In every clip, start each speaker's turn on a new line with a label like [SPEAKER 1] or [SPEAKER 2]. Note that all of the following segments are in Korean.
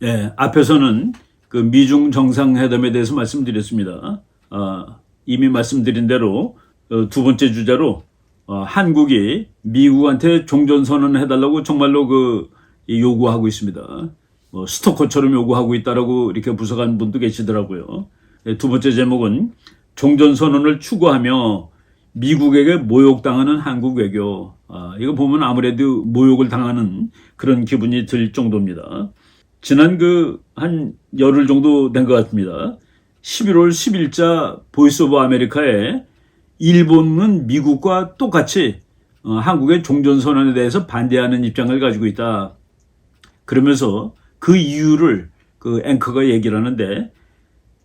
[SPEAKER 1] 예, 앞에서는 그 미중 정상회담에 대해서 말씀드렸습니다. 이미 말씀드린 대로 두 번째 주제로 한국이 미국한테 종전선언을 해달라고 정말로 요구하고 있습니다. 스토커처럼 요구하고 있다라고 이렇게 분석한 분도 계시더라고요. 예, 두 번째 제목은 종전선언을 추구하며 미국에게 모욕당하는 한국 외교. 이거 보면 아무래도 모욕을 당하는 그런 기분이 들 정도입니다. 지난 한 열흘 정도 된 것 같습니다. 11월 10일자 보이스 오브 아메리카에 일본은 미국과 똑같이 한국의 종전선언에 대해서 반대하는 입장을 가지고 있다. 그러면서 그 이유를 그 앵커가 얘기를 하는데,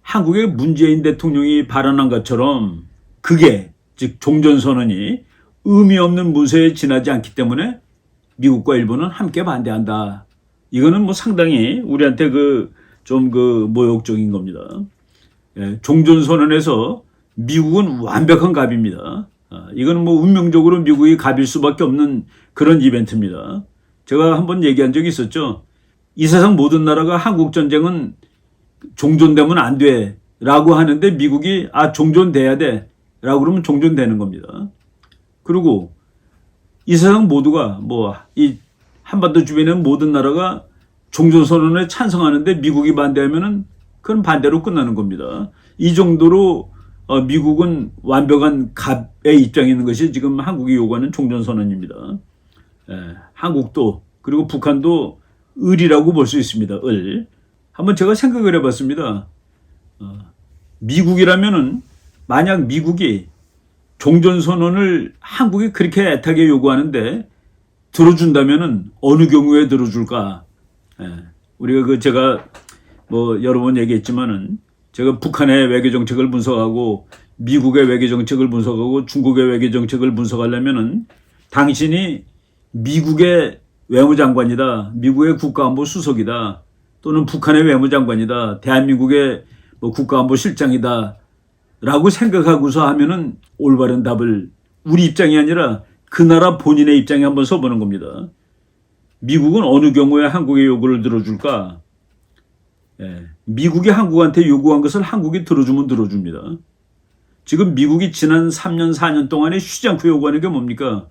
[SPEAKER 1] 한국의 문재인 대통령이 발언한 것처럼 그게 즉 종전선언이 의미 없는 문서에 지나지 않기 때문에 미국과 일본은 함께 반대한다. 이거는 뭐 상당히 우리한테 좀 모욕적인 겁니다. 예, 종전선언에서 미국은 완벽한 갑입니다. 이거는 뭐 운명적으로 미국이 갑일 수밖에 없는 그런 이벤트입니다. 제가 한번 얘기한 적이 있었죠. 이 세상 모든 나라가 한국 전쟁은 종전되면 안 돼 라고 하는데 미국이 종전돼야 돼 라고 그러면 종전되는 겁니다. 그리고 이 세상 모두가 이 한반도 주변의 모든 나라가 종전선언에 찬성하는데 미국이 반대하면은 그건 반대로 끝나는 겁니다. 이 정도로 미국은 완벽한 갑의 입장에 있는 것이 지금 한국이 요구하는 종전선언입니다. 한국도 그리고 북한도 을이라고 볼 수 있습니다. 을. 한번 제가 생각을 해봤습니다. 미국이라면은 만약 미국이 종전선언을 한국이 그렇게 애타게 요구하는데 들어준다면은 어느 경우에 들어줄까? 우리가 제가 여러 번 얘기했지만은 제가 북한의 외교 정책을 분석하고 미국의 외교 정책을 분석하고 중국의 외교 정책을 분석하려면은 당신이 미국의 외무장관이다, 미국의 국가안보 수석이다, 또는 북한의 외무장관이다, 대한민국의 국가안보실장이다 라고 생각하고서 하면은 올바른 답을, 우리 입장이 아니라 그 나라 본인의 입장에 한번 서보는 겁니다. 미국은 어느 경우에 한국의 요구를 들어줄까? 미국이 한국한테 요구한 것을 한국이 들어주면 들어줍니다. 지금 미국이 지난 3년, 4년 동안에 쉬지 않고 요구하는 게 뭡니까?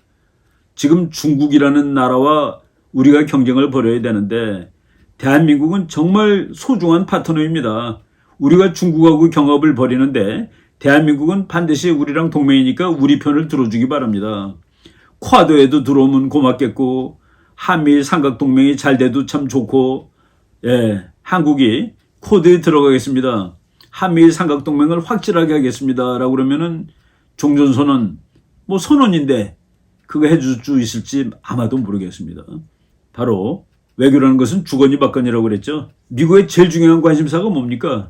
[SPEAKER 1] 지금 중국이라는 나라와 우리가 경쟁을 벌여야 되는데 대한민국은 정말 소중한 파트너입니다. 우리가 중국하고 경합을 벌이는데 대한민국은 반드시 우리랑 동맹이니까 우리 편을 들어주기 바랍니다. 쿼드에도 들어오면 고맙겠고 한미일 삼각동맹이 잘 돼도 참 좋고, 한국이 쿼드에 들어가겠습니다, 한미일 삼각동맹을 확실하게 하겠습니다 라고 그러면은 종전선언 선언인데 그거 해줄 수 있을지 아마도 모르겠습니다. 바로 외교라는 것은 주거니 받거니라고 그랬죠. 미국의 제일 중요한 관심사가 뭡니까?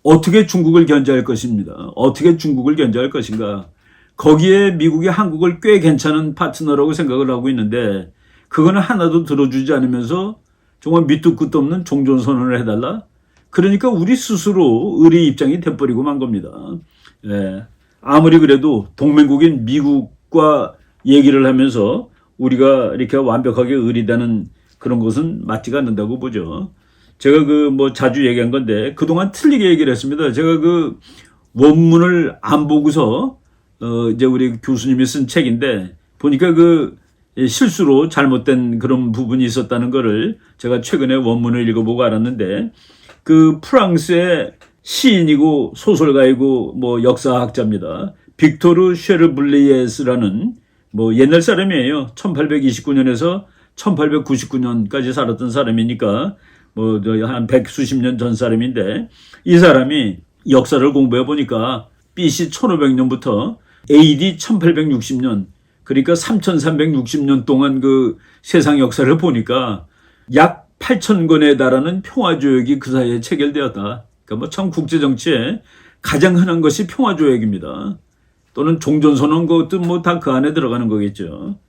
[SPEAKER 1] 어떻게 중국을 견제할 것입니다. 어떻게 중국을 견제할 것인가. 거기에 미국이 한국을 꽤 괜찮은 파트너라고 생각을 하고 있는데 그거는 하나도 들어주지 않으면서 정말 밑도 끝도 없는 종전선언을 해달라? 그러니까 우리 스스로 의리 입장이 돼버리고 만 겁니다. 아무리 그래도 동맹국인 미국과 얘기를 하면서 우리가 이렇게 완벽하게 의리되는 그런 것은 맞지가 않는다고 보죠. 제가 자주 얘기한 건데 그동안 틀리게 얘기를 했습니다. 제가 원문을 안 보고서 이제 우리 교수님이 쓴 책인데 보니까 실수로 잘못된 그런 부분이 있었다는 거를 제가 최근에 원문을 읽어보고 알았는데, 프랑스의 시인이고 소설가이고 역사학자입니다. 빅토르 쉐르블리에스라는 옛날 사람이에요. 1829년에서 1899년까지 살았던 사람이니까 한 백수십 년 전 사람인데, 이 사람이 역사를 공부해 보니까 BC 1500년부터 AD 1860년, 그러니까 3360년 동안 세상 역사를 보니까 약 8,000권에 달하는 평화조약이 그 사이에 체결되었다. 그러니까 참 국제정치에 가장 흔한 것이 평화조약입니다. 또는 종전선언 것도 다 그 안에 들어가는 거겠죠.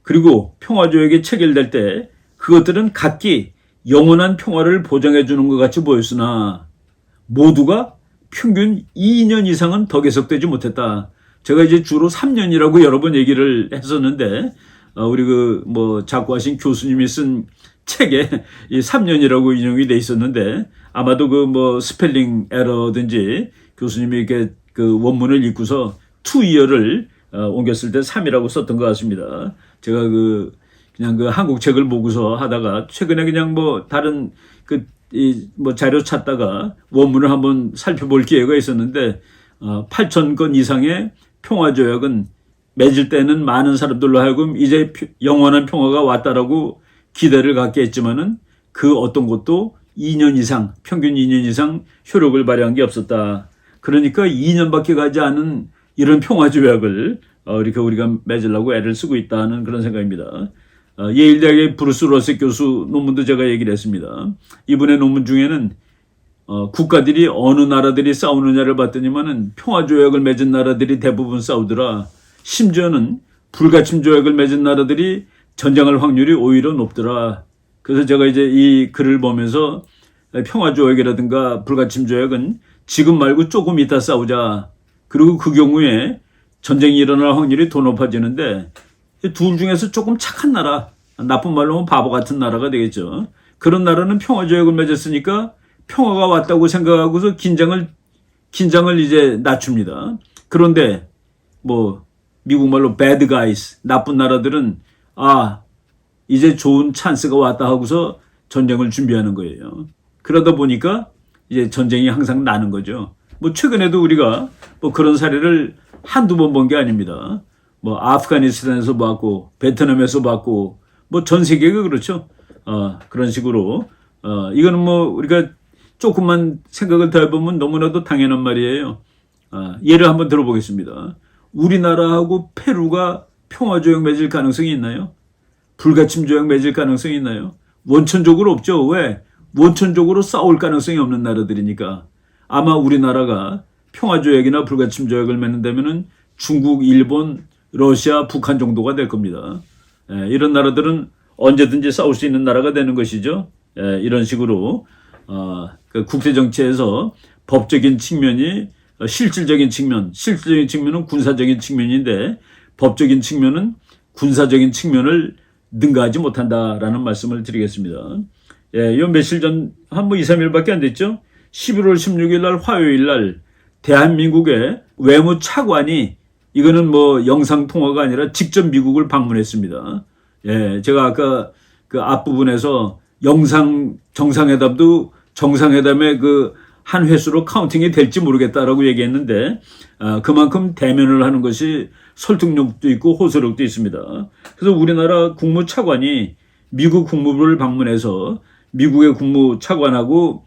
[SPEAKER 1] 그리고 평화조약이 체결될 때 그것들은 각기 영원한 평화를 보장해 주는 것 같이 보였으나 모두가 평균 2년 이상은 더 계속되지 못했다. 제가 이제 주로 3년이라고 여러 번 얘기를 했었는데 우리 작고하신 교수님이 쓴 책에 이 3년이라고 인용이 돼 있었는데 아마도 그 뭐 스펠링 에러든지 교수님이 이렇게 그 원문을 읽고서 to year를 옮겼을 때 3이라고 썼던 것 같습니다. 제가 그냥 그 한국 책을 보고서 하다가 최근에 그냥 뭐 다른 뭐 자료 찾다가 원문을 한번 살펴볼 기회가 있었는데 8천 건 이상의 평화조약은 맺을 때는 많은 사람들로 하여금 이제 영원한 평화가 왔다라고 기대를 갖게 했지만은 그 어떤 것도 2년 이상, 평균 2년 이상 효력을 발휘한 게 없었다. 그러니까 2년밖에 가지 않은 이런 평화조약을 이렇게 우리가 맺으려고 애를 쓰고 있다는 그런 생각입니다. 예일대학의 브루스 러셀 교수 논문도 제가 얘기를 했습니다. 이분의 논문 중에는 국가들이 어느 나라들이 싸우느냐를 봤더니만은 평화조약을 맺은 나라들이 대부분 싸우더라. 심지어는 불가침 조약을 맺은 나라들이 전쟁할 확률이 오히려 높더라. 그래서 제가 이제 이 글을 보면서 평화조약이라든가 불가침 조약은 지금 말고 조금 이따 싸우자. 그리고 그 경우에 전쟁이 일어날 확률이 더 높아지는데 둘 중에서 조금 착한 나라, 나쁜 말로 하면 바보 같은 나라가 되겠죠. 그런 나라는 평화조약을 맺었으니까 평화가 왔다고 생각하고서 긴장을 이제 낮춥니다. 그런데 뭐 미국 말로 bad guys, 나쁜 나라들은 이제 좋은 찬스가 왔다 하고서 전쟁을 준비하는 거예요. 그러다 보니까 이제 전쟁이 항상 나는 거죠. 뭐 최근에도 우리가 뭐 그런 사례를 한두 번 본 게 아닙니다. 뭐 아프가니스탄에서 봤고 베트남에서 봤고 뭐 전 세계가 그렇죠. 그런 식으로 이거는 뭐 우리가 조금만 생각을 더 해보면 너무나도 당연한 말이에요. 예를 한번 들어보겠습니다. 우리나라하고 페루가 평화조약 맺을 가능성이 있나요? 불가침 조약 맺을 가능성이 있나요? 원천적으로 없죠. 왜? 원천적으로 싸울 가능성이 없는 나라들이니까. 아마 우리나라가 평화조약이나 불가침 조약을 맺는다면은 중국, 일본, 러시아, 북한 정도가 될 겁니다. 이런 나라들은 언제든지 싸울 수 있는 나라가 되는 것이죠. 이런 식으로 그 국제정치에서 법적인 측면이 실질적인 측면은 군사적인 측면인데 법적인 측면은 군사적인 측면을 능가하지 못한다라는 말씀을 드리겠습니다. 요 며칠 전, 한 2, 3일밖에 안 됐죠? 11월 16일 날 화요일 날 대한민국의 외무차관이 이거는 뭐 영상통화가 아니라 직접 미국을 방문했습니다. 제가 아까 그 앞부분에서 정상회담도 정상회담의 그 한 횟수로 카운팅이 될지 모르겠다라고 얘기했는데 그만큼 대면을 하는 것이 설득력도 있고 호소력도 있습니다. 그래서 우리나라 국무차관이 미국 국무부를 방문해서 미국의 국무차관하고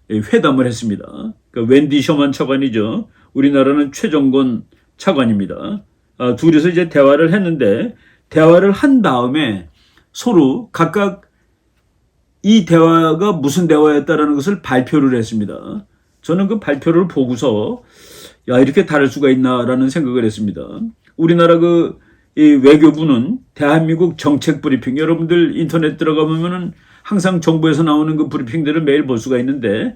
[SPEAKER 1] 회담을 했습니다. 그러니까 웬디 셔먼 차관이죠. 우리나라는 최정권 차관입니다. 둘이서 이제 대화를 했는데 대화를 한 다음에 서로 각각 이 대화가 무슨 대화였다라는 것을 발표를 했습니다. 저는 그 발표를 보고서 이렇게 다를 수가 있나라는 생각을 했습니다. 우리나라 이 외교부는 대한민국 정책 브리핑, 여러분들 인터넷 들어가보면은 항상 정부에서 나오는 그 브리핑들을 매일 볼 수가 있는데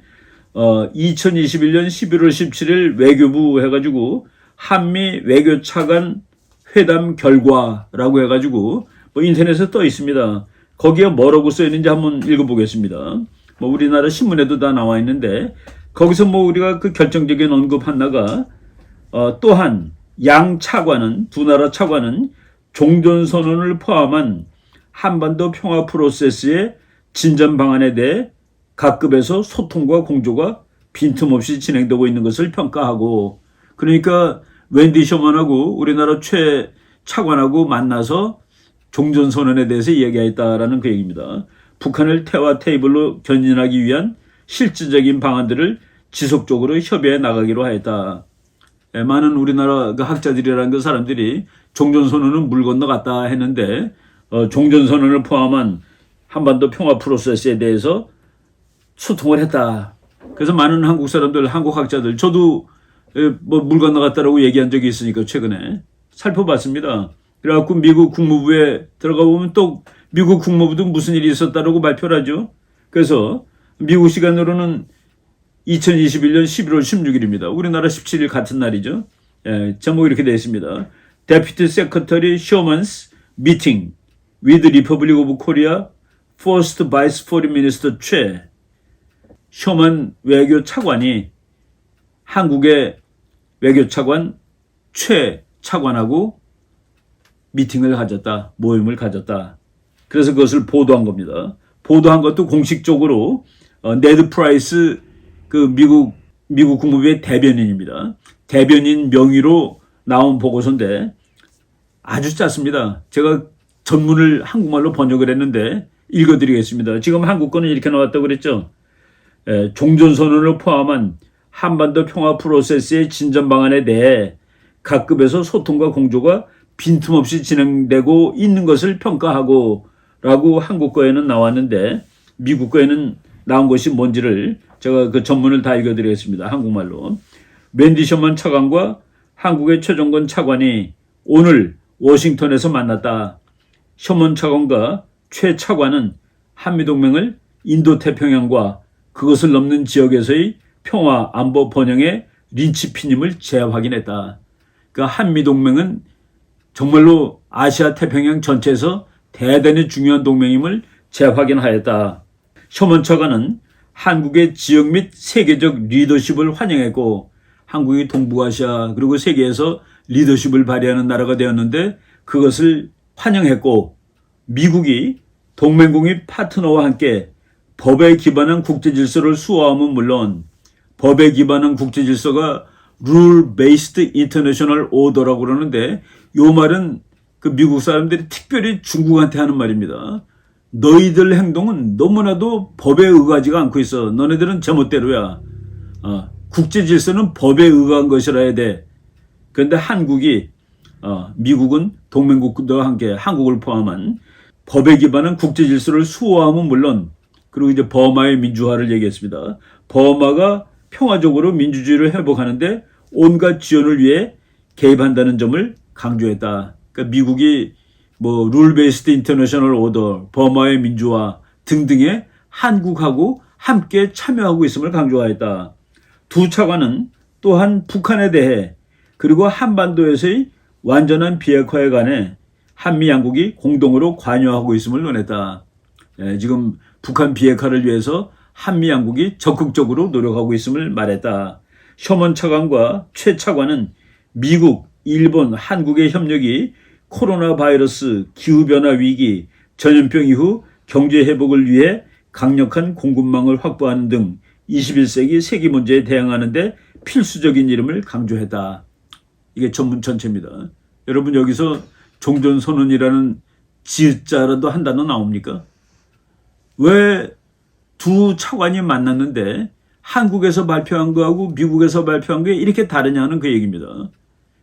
[SPEAKER 1] 2021년 11월 17일 외교부 해가지고 한미 외교차관 회담 결과라고 해가지고 뭐 인터넷에 떠 있습니다. 거기에 뭐라고 써 있는지 한번 읽어보겠습니다. 뭐 우리나라 신문에도 다 나와 있는데 거기서 뭐 우리가 그 결정적인 언급 하나가 또한 양 차관은 두 나라 차관은 종전선언을 포함한 한반도 평화 프로세스의 진전 방안에 대해 각급에서 소통과 공조가 빈틈없이 진행되고 있는 것을 평가하고 그러니까 웬디 셔먼하고 우리나라 최 차관하고 만나서 종전선언에 대해서 이야기했다라는 그 얘기입니다. 북한을 태화 테이블로 견인하기 위한 실질적인 방안들을 지속적으로 협의해 나가기로 하였다. 많은 우리나라 그 학자들이라는 그 사람들이 종전선언은 물 건너갔다 했는데 종전선언을 포함한 한반도 평화 프로세스에 대해서 소통을 했다. 그래서 많은 한국 사람들, 한국 학자들, 저도 뭐 물 건너갔다라고 얘기한 적이 있으니까 최근에 살펴봤습니다. 그래갖고 미국 국무부에 들어가 보면 또 미국 국무부도 무슨 일이 있었다라고 발표를 하죠. 그래서 미국 시간으로는 2021년 11월 16일입니다. 우리나라 17일 같은 날이죠. 제목이 이렇게 되어 있습니다. Deputy Secretary Sherman's Meeting with Republic of Korea First Vice Foreign Minister 최 셔먼 외교 차관이 한국의 외교 차관 최 차관하고 미팅을 가졌다, 모임을 가졌다. 그래서 그것을 보도한 겁니다. 보도한 것도 공식적으로 네드 프라이스 그 미국 국무부의 대변인입니다. 대변인 명의로 나온 보고서인데 아주 짧습니다. 제가 전문을 한국말로 번역을 했는데 읽어드리겠습니다. 지금 한국 거는 이렇게 나왔다고 그랬죠. 종전선언을 포함한 한반도 평화 프로세스의 진전 방안에 대해 각급에서 소통과 공조가 빈틈없이 진행되고 있는 것을 평가하고 라고 한국 거에는 나왔는데 미국 거에는 나온 것이 뭔지를 제가 그 전문을 다 읽어드리겠습니다. 한국말로. 웬디 셔먼 차관과 한국의 최정권 차관이 오늘 워싱턴에서 만났다. 셔먼 차관과 최 차관은 한미동맹을 인도태평양과 그것을 넘는 지역에서의 평화 안보 번영의 린치핀임을 재확인했다. 그 한미동맹은 정말로 아시아 태평양 전체에서 대단히 중요한 동맹임을 재확인하였다. 셔먼 차관은 한국의 지역 및 세계적 리더십을 환영했고 한국이 동북아시아 그리고 세계에서 리더십을 발휘하는 나라가 되었는데 그것을 환영했고 미국이 동맹국인 파트너와 함께 법에 기반한 국제질서를 수호함은 물론 법에 기반한 국제질서가 Rule-Based International Order라고 그러는데 이 말은 그 미국 사람들이 특별히 중국한테 하는 말입니다. 너희들 행동은 너무나도 법에 의거하지가 않고 있어. 너네들은 제멋대로야. 국제질서는 법에 의거한 것이라 해야 돼. 그런데 한국이 미국은 동맹국들과 함께 한국을 포함한 법에 기반한 국제질서를 수호함은 물론 그리고 이제 버마의 민주화를 얘기했습니다. 버마가 평화적으로 민주주의를 회복하는데 온갖 지원을 위해 개입한다는 점을 강조했다. 그러니까 미국이 뭐 룰 베이스드 인터내셔널 오더, 버마의 민주화 등등에 한국하고 함께 참여하고 있음을 강조하였다. 두 차관은 또한 북한에 대해 그리고 한반도에서의 완전한 비핵화에 관해 한미 양국이 공동으로 관여하고 있음을 논했다. 지금 북한 비핵화를 위해서 한미 양국이 적극적으로 노력하고 있음을 말했다. 셔먼 차관과 최 차관은 미국, 일본, 한국의 협력이 코로나 바이러스, 기후변화 위기, 전염병 이후 경제 회복을 위해 강력한 공급망을 확보하는 등 21세기 세계 문제에 대응하는 데 필수적인 이름을 강조했다. 이게 전문 전체입니다. 여러분 여기서 종전선언이라는 지읒자라도 한 단어 나옵니까? 왜 두 차관이 만났는데 한국에서 발표한 거하고 미국에서 발표한 게 이렇게 다르냐는 그 얘기입니다.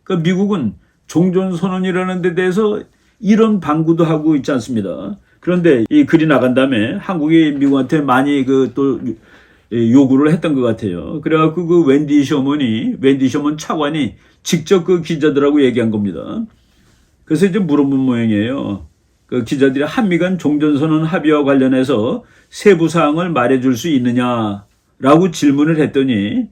[SPEAKER 1] 그러니까 미국은 종전선언이라는 데 대해서 이런 방구도 하고 있지 않습니다. 그런데 이 글이 나간 다음에 한국이 미국한테 많이 또 요구를 했던 것 같아요. 그래갖고 그 웬디 셔먼 차관이 직접 그 기자들하고 얘기한 겁니다. 그래서 이제 물어본 모양이에요. 그 기자들이 한미 간 종전선언 합의와 관련해서 세부 사항을 말해줄 수 있느냐라고 질문을 했더니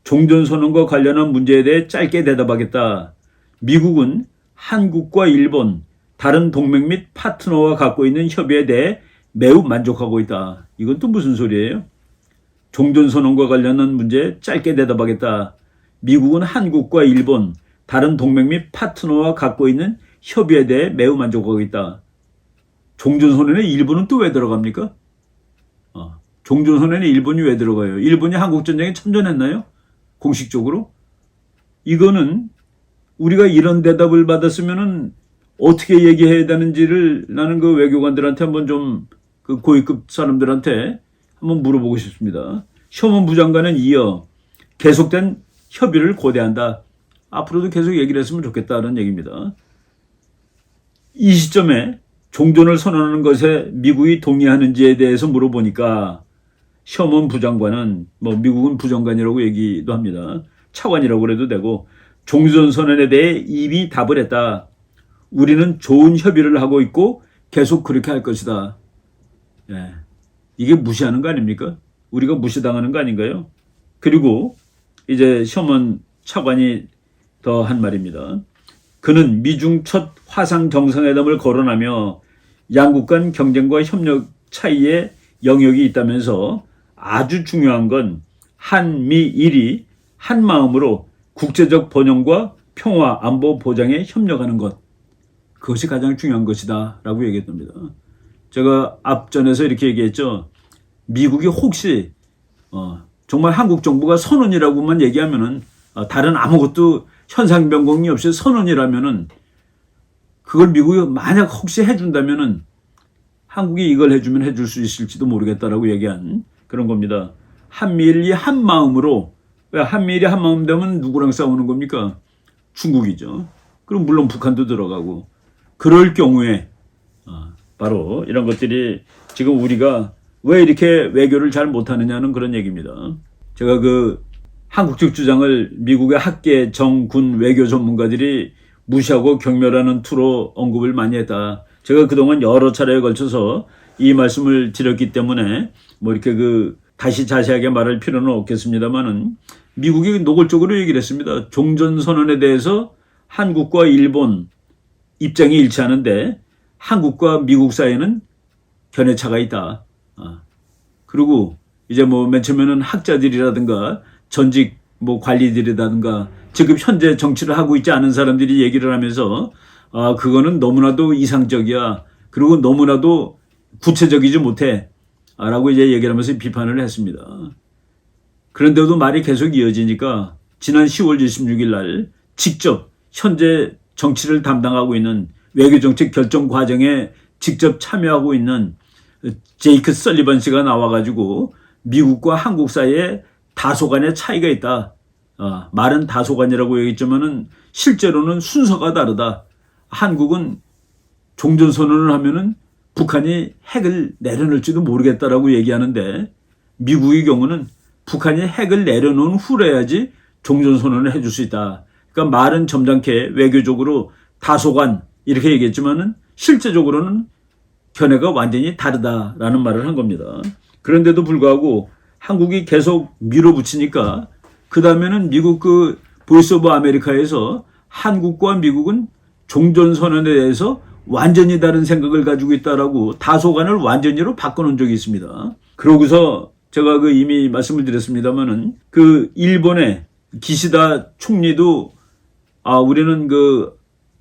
[SPEAKER 1] 종전선언과 관련한 문제에 대해 짧게 대답하겠다. 미국은 한국과 일본, 다른 동맹 및 파트너와 갖고 있는 협의에 대해 매우 만족하고 있다. 이건 또 무슨 소리예요? 종전선언과 관련한 문제에 짧게 대답하겠다. 미국은 한국과 일본, 다른 동맹 및 파트너와 갖고 있는 협의에 대해 매우 만족하고 있다. 종전선언에 일본은 또 왜 들어갑니까? 종전선언에 일본이 왜 들어가요? 일본이 한국전쟁에 참전했나요? 공식적으로? 이거는 우리가 이런 대답을 받았으면은 어떻게 얘기해야 되는지를 나는 그 외교관들한테 한번 좀 그 고위급 사람들한테 한번 물어보고 싶습니다. 셔먼 부장관은 이어 계속된 협의를 고대한다. 앞으로도 계속 얘기를 했으면 좋겠다는 얘기입니다. 이 시점에 종전을 선언하는 것에 미국이 동의하는지에 대해서 물어보니까 셔먼 부장관은 미국은 부장관이라고 얘기도 합니다. 차관이라고 해도 되고 종전선언에 대해 이미 답을 했다. 우리는 좋은 협의를 하고 있고 계속 그렇게 할 것이다. 이게 무시하는 거 아닙니까? 우리가 무시당하는 거 아닌가요? 그리고 이제 셔먼 차관이 더 한 말입니다. 그는 미중 첫 화상 정상회담을 거론하며 양국 간 경쟁과 협력 차이의 영역이 있다면서 아주 중요한 건 한미일이 한마음으로 국제적 번영과 평화 안보 보장에 협력하는 것, 그것이 가장 중요한 것이다 라고 얘기했답니다. 제가 앞전에서 이렇게 얘기했죠. 미국이 혹시 정말 한국 정부가 선언이라고만 얘기하면은 다른 아무것도 현상 변경이 없이 선언이라면은 그걸 미국이 만약 혹시 해준다면은 한국이 이걸 해주면 해줄 수 있을지도 모르겠다라고 얘기한 그런 겁니다. 한미일이 한 마음으로, 왜 한미일이 한 마음 되면 누구랑 싸우는 겁니까? 중국이죠. 그럼 물론 북한도 들어가고, 그럴 경우에 바로 이런 것들이 지금 우리가 왜 이렇게 외교를 잘 못하느냐는 그런 얘기입니다. 제가 그 한국 측 주장을 미국의 학계, 정, 군, 외교 전문가들이 무시하고 경멸하는 투로 언급을 많이 했다. 제가 그동안 여러 차례에 걸쳐서 이 말씀을 드렸기 때문에 뭐 이렇게 다시 자세하게 말할 필요는 없겠습니다만은 미국이 노골적으로 얘기를 했습니다. 종전선언에 대해서 한국과 일본 입장이 일치하는데 한국과 미국 사이에는 견해차가 있다. 그리고 이제 뭐 맨 처음에는 학자들이라든가 전직 뭐 관리들이라든가 지금 현재 정치를 하고 있지 않은 사람들이 얘기를 하면서 그거는 너무나도 이상적이야. 그리고 너무나도 구체적이지 못해. 라고 이제 얘기를 하면서 비판을 했습니다. 그런데도 말이 계속 이어지니까 지난 10월 26일 날 직접 현재 정치를 담당하고 있는 외교정책 결정 과정에 직접 참여하고 있는 제이크 설리반 씨가 나와가지고 미국과 한국 사이에 다소간의 차이가 있다. 말은 다소간이라고 얘기했지만은 실제로는 순서가 다르다. 한국은 종전선언을 하면은 북한이 핵을 내려놓을지도 모르겠다라고 얘기하는데 미국의 경우는 북한이 핵을 내려놓은 후래야지 종전선언을 해줄 수 있다. 그러니까 말은 점잖게 외교적으로 다소간 이렇게 얘기했지만은 실제적으로는 견해가 완전히 다르다라는 말을 한 겁니다. 그런데도 불구하고 한국이 계속 밀어붙이니까 그 다음에는 미국 보이스 오브 아메리카에서 한국과 미국은 종전선언에 대해서 완전히 다른 생각을 가지고 있다라고 다소간을 완전히로 바꿔놓은 적이 있습니다. 그러고서 제가 이미 말씀을 드렸습니다만은 일본의 기시다 총리도 우리는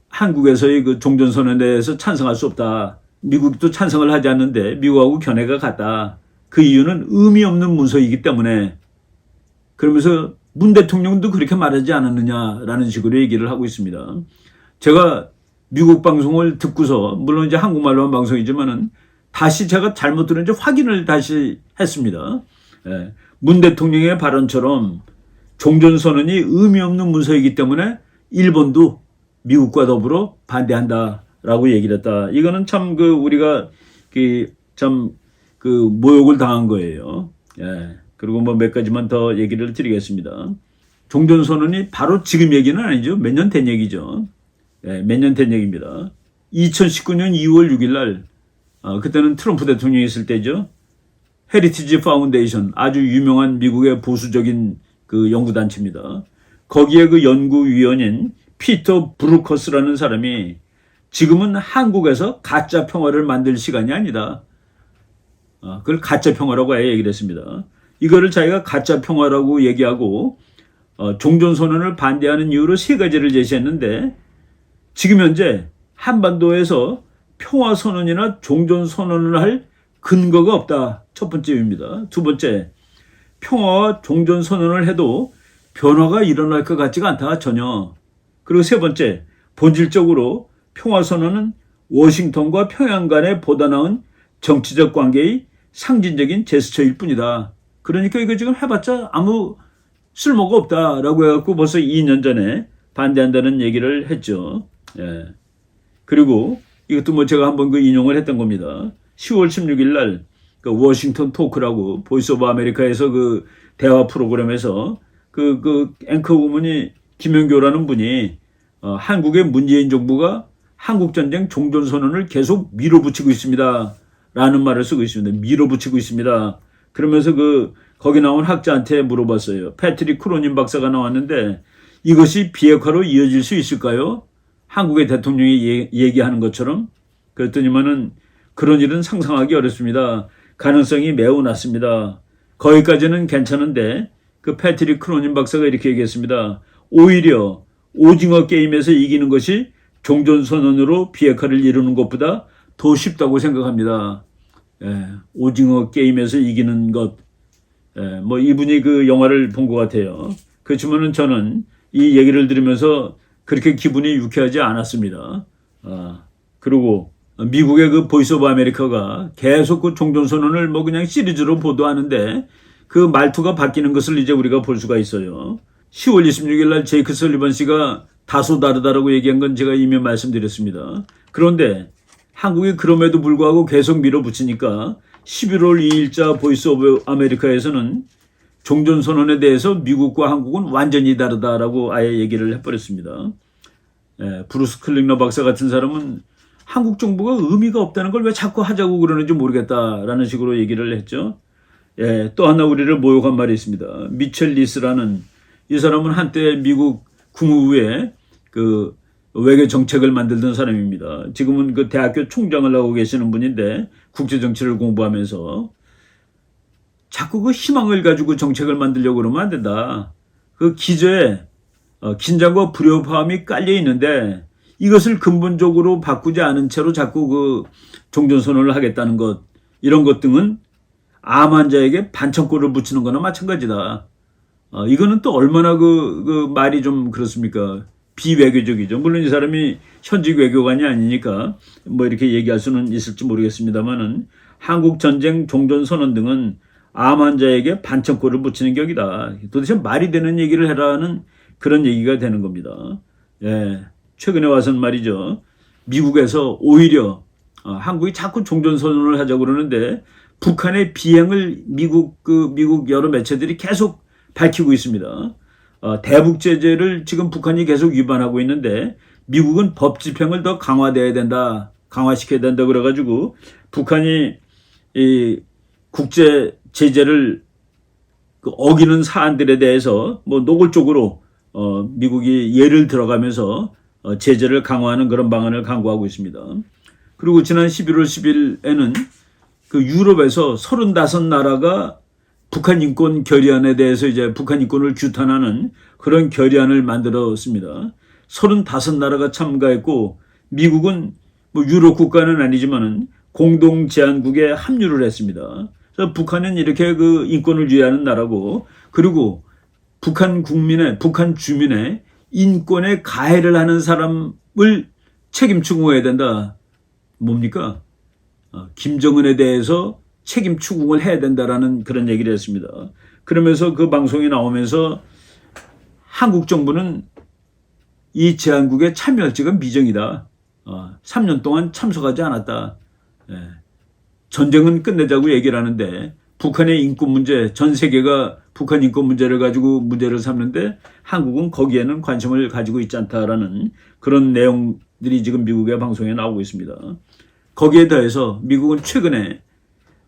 [SPEAKER 1] 한국에서의 종전선언에 대해서 찬성할 수 없다. 미국도 찬성을 하지 않는데 미국하고 견해가 같다. 그 이유는 의미 없는 문서이기 때문에. 그러면서 문 대통령도 그렇게 말하지 않았느냐라는 식으로 얘기를 하고 있습니다. 제가 미국 방송을 듣고서 물론 이제 한국말로 한 방송이지만은 다시 제가 잘못 들었는지 확인을 다시 했습니다. 문 대통령의 발언처럼 종전선언이 의미 없는 문서이기 때문에 일본도 미국과 더불어 반대한다라고 얘기를 했다. 이거는 참 우리가 모욕을 당한 거예요. 그리고 뭐 몇 가지만 더 얘기를 드리겠습니다. 종전선언이 바로 지금 얘기는 아니죠. 몇 년 된 얘기죠. 몇 년 된 얘기입니다. 2019년 2월 6일 날, 그때는 트럼프 대통령이 있을 때죠. 헤리티지 파운데이션, 아주 유명한 미국의 보수적인 연구단체입니다. 거기에 연구위원인 피터 브루커스라는 사람이 지금은 한국에서 가짜 평화를 만들 시간이 아니다. 그걸 가짜 평화라고 아예 얘기를 했습니다. 이거를 자기가 가짜 평화라고 얘기하고 종전선언을 반대하는 이유로 세 가지를 제시했는데 지금 현재 한반도에서 평화선언이나 종전선언을 할 근거가 없다. 첫 번째 이유입니다. 두 번째, 평화와 종전선언을 해도 변화가 일어날 것 같지가 않다. 전혀. 그리고 세 번째, 본질적으로 평화선언은 워싱턴과 평양 간의 보다 나은 정치적 관계의 상징적인 제스처일 뿐이다. 그러니까 이거 지금 해봤자 아무 쓸모가 없다라고 해갖고 벌써 2년 전에 반대한다는 얘기를 했죠. 그리고 이것도 뭐 제가 한번 인용을 했던 겁니다. 10월 16일 날 워싱턴 토크라고 보이스 오브 아메리카에서 대화 프로그램에서 앵커 우먼이 김영교라는 분이 한국의 문재인 정부가 한국전쟁 종전선언을 계속 밀어붙이고 있습니다. 라는 말을 쓰고 있습니다. 밀어붙이고 있습니다. 그러면서 거기 나온 학자한테 물어봤어요. 패트릭 크로닌 박사가 나왔는데 이것이 비핵화로 이어질 수 있을까요? 한국의 대통령이 얘기하는 것처럼. 그랬더니만은 그런 일은 상상하기 어렵습니다. 가능성이 매우 낮습니다. 거기까지는 괜찮은데 그 패트릭 크로닌 박사가 이렇게 얘기했습니다. 오히려 오징어 게임에서 이기는 것이 종전선언으로 비핵화를 이루는 것보다 더 쉽다고 생각합니다. 오징어 게임에서 이기는 것. 뭐 이분이 그 영화를 본 것 같아요. 그렇지만은 저는 이 얘기를 들으면서 그렇게 기분이 유쾌하지 않았습니다. 그리고 미국의 그 보이스 오브 아메리카가 계속 그 종전선언을 뭐 그냥 시리즈로 보도하는데 그 말투가 바뀌는 것을 이제 우리가 볼 수가 있어요. 10월 26일 날 제이크 설리번 씨가 다소 다르다라고 얘기한 건 제가 이미 말씀드렸습니다. 그런데 한국이 그럼에도 불구하고 계속 밀어붙이니까 11월 2일자 보이스 오브 아메리카에서는 종전선언에 대해서 미국과 한국은 완전히 다르다라고 아예 얘기를 해버렸습니다. 브루스 클링너 박사 같은 사람은 한국 정부가 의미가 없다는 걸 왜 자꾸 하자고 그러는지 모르겠다라는 식으로 얘기를 했죠. 또 하나 우리를 모욕한 말이 있습니다. 미첼 리스라는 이 사람은 한때 미국 국무부에 그 외교 정책을 만들던 사람입니다. 지금은 그 대학교 총장을 하고 계시는 분인데 국제 정치를 공부하면서 자꾸 그 희망을 가지고 정책을 만들려고 그러면 안 된다. 그 기저에 긴장과 불협화음이 깔려 있는데 이것을 근본적으로 바꾸지 않은 채로 자꾸 그 종전선언을 하겠다는 것, 이런 것 등은 암 환자에게 반창고를 붙이는 거나 마찬가지다. 이거는 또 얼마나 그 말이 좀 그렇습니까? 비외교적이죠. 물론 이 사람이 현직 외교관이 아니니까 뭐 이렇게 얘기할 수는 있을지 모르겠습니다만은 한국 전쟁 종전 선언 등은 암 환자에게 반창고를 붙이는 격이다. 도대체 말이 되는 얘기를 해라는 그런 얘기가 되는 겁니다. 최근에 와서는 말이죠. 미국에서 오히려 한국이 자꾸 종전 선언을 하자고 그러는데 북한의 비행을 미국 여러 매체들이 계속 밝히고 있습니다. 대북 제재를 지금 북한이 계속 위반하고 있는데 미국은 법 집행을 더 강화시켜야 된다 그래가지고 북한이 이 국제 제재를 어기는 사안들에 대해서 뭐 노골적으로 미국이 예를 들어가면서 제재를 강화하는 그런 방안을 강구하고 있습니다. 그리고 지난 11월 10일에는 그 유럽에서 35나라가 북한 인권 결의안에 대해서 이제 북한 인권을 규탄하는 그런 결의안을 만들었습니다. 35나라가 참가했고 미국은 뭐 유럽 국가는 아니지만은 공동 제안국에 합류를 했습니다. 그래서 북한은 이렇게 그 인권을 유의하는 나라고, 그리고 북한 주민의 인권에 가해를 하는 사람을 책임 추궁해야 된다. 뭡니까? 김정은에 대해서 책임 추궁을 해야 된다라는 그런 얘기를 했습니다. 그러면서 그 방송에 나오면서 한국 정부는 이 제안국에 참여할지가 미정이다. 3년 동안 참석하지 않았다. 전쟁은 끝내자고 얘기를 하는데 북한의 인권 문제, 전 세계가 북한 인권 문제를 가지고 문제를 삼는데 한국은 거기에는 관심을 가지고 있지 않다라는 그런 내용들이 지금 미국의 방송에 나오고 있습니다. 거기에 더해서 미국은 최근에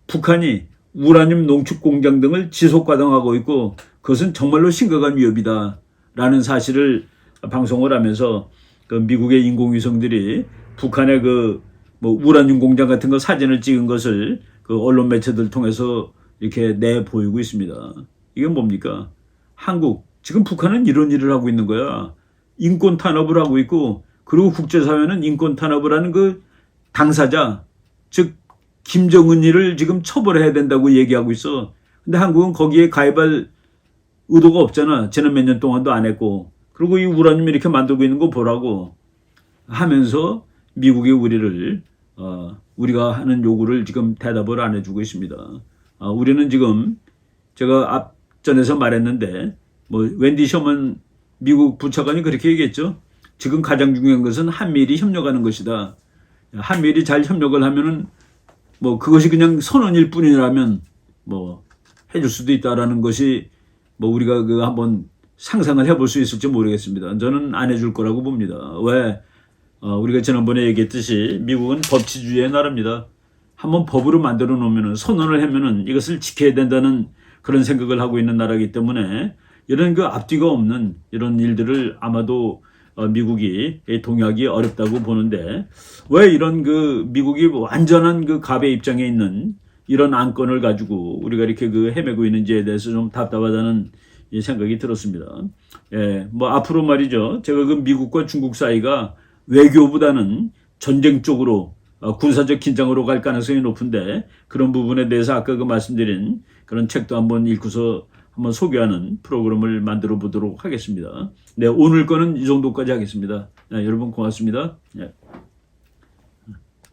[SPEAKER 1] 북한이 우라늄 농축 공장 등을 지속 가동하고 있고 그것은 정말로 심각한 위협이다라는 사실을 방송을 하면서 그 미국의 인공위성들이 북한의 그 뭐 우라늄 공장 같은 거 사진을 찍은 것을 그 언론 매체들 통해서 이렇게 내 보이고 있습니다. 이게 뭡니까? 한국, 지금 북한은 이런 일을 하고 있는 거야. 인권 탄압을 하고 있고, 그리고 국제사회는 인권 탄압을 하는 그 당사자, 즉 김정은이를 지금 처벌해야 된다고 얘기하고 있어. 근데 한국은 거기에 가입할 의도가 없잖아. 지난 몇 년 동안도 안 했고. 그리고 이 우라늄 이렇게 만들고 있는 거 보라고 하면서 미국이 우리가 하는 요구를 지금 대답을 안 해주고 있습니다. 우리는 지금 제가 앞전에서 말했는데 뭐 웬디 셔먼 미국 부차관이 그렇게 얘기했죠. 지금 가장 중요한 것은 한미일이 협력하는 것이다. 한미일이 잘 협력을 하면은 뭐 그것이 그냥 선언일 뿐이라면 뭐 해줄 수도 있다라는 것이 뭐 우리가 그 한번 상상을 해볼 수 있을지 모르겠습니다. 저는 안 해줄 거라고 봅니다. 왜? 우리가 지난번에 얘기했듯이 미국은 법치주의의 나라입니다. 한번 법으로 만들어 놓으면은 선언을 하면은 이것을 지켜야 된다는 그런 생각을 하고 있는 나라이기 때문에 이런 그 앞뒤가 없는 이런 일들을 아마도 미국이 동의하기 어렵다고 보는데, 왜 이런 그 미국이 완전한 그 갑의 입장에 있는 이런 안건을 가지고 우리가 이렇게 그 헤매고 있는지에 대해서 좀 답답하다는 이 생각이 들었습니다. 예, 뭐 앞으로 말이죠. 제가 그 미국과 중국 사이가 외교보다는 전쟁 쪽으로 군사적 긴장으로 갈 가능성이 높은데, 그런 부분에 대해서 아까 그 말씀드린 그런 책도 한번 읽고서 한번 소개하는 프로그램을 만들어 보도록 하겠습니다. 네, 오늘 거는 이 정도까지 하겠습니다. 네, 여러분 고맙습니다. 네.